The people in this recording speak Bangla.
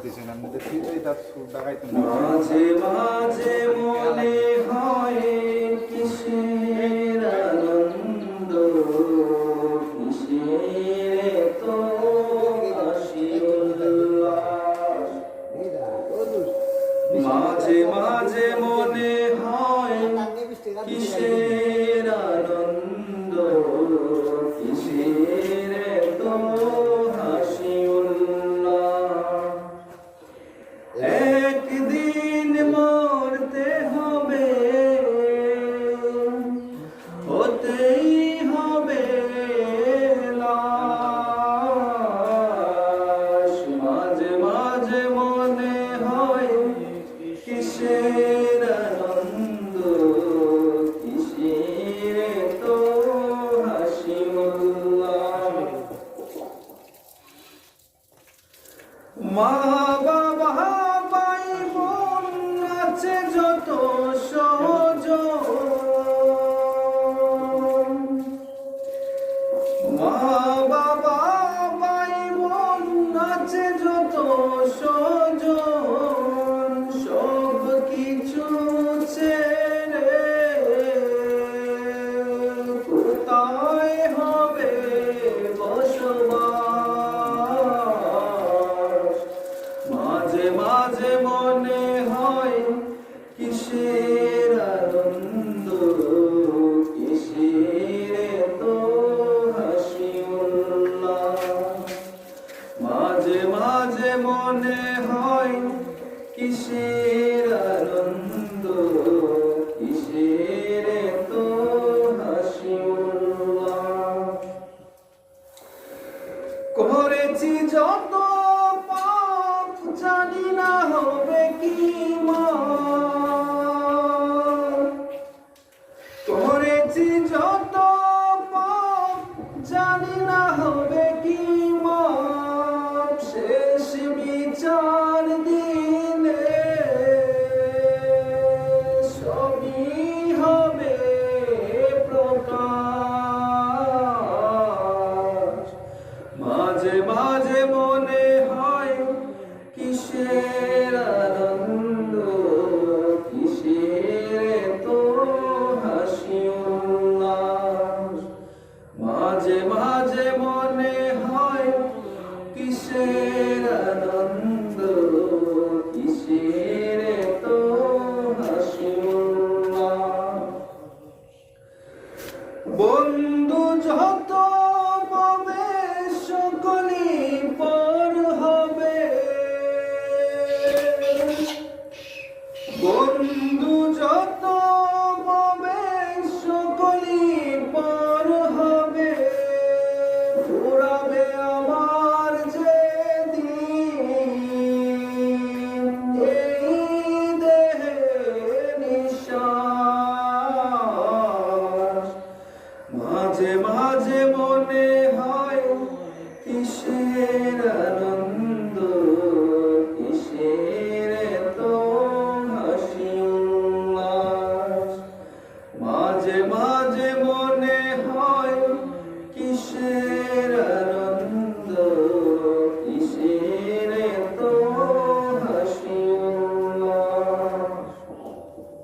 দিছেন আপনি তো ঠিক এই তার সুর ডাকাইতে মাঝে মাঝে মনে হয় কিসের আনন্দ কিসের তো হাসি উল্লাস মাঝে মাঝে মনে হয় কিসের আনন্দ কিসের তো হাসি উল্লাস একদিন মরতে হবে হতেই হবে লাশ মাঝে মাঝে মনে হয় কিসের আনন্দ কিসের তো হাসি উল্লাস মা বাবা ভাই বোন আছে যত সজন মা বাবা ভাই বোন আছে যত সজন সব কিছু ছেড়ে কোথায় হবে বসবাস মাঝে মাঝে মনে হয় কিসের আনন্দ কিসের তো হাসি উল্লাস মাঝে মাঝে মনে হয় কিসের আনন্দ কিসের তো হাসি উল্লাস করেছি যত পাপ জানি না হবে কি করেছি যত পাপ জানি না হবে কি শেষ বিচার দিলে সবই হবে প্রকাশ মাঝে মাঝে মনে হয় কিসের আনন্দ কিসের তো হাসি উল্লাস মাঝে মাঝে মনে হয় কিসের আনন্দ কিসের তো হাসি উল্লাস বন্ধু যত পাবে সকলই পর হবে বন্ধু যত পাবে সকলই পর হবে পুরাবে আমার যে দিন এই দেহে নিঃশ্বাস মাঝে মাঝে মনে হয় কিসের আনন্দ কিসের তো হাসি উল্লাস মাঝে মাঝে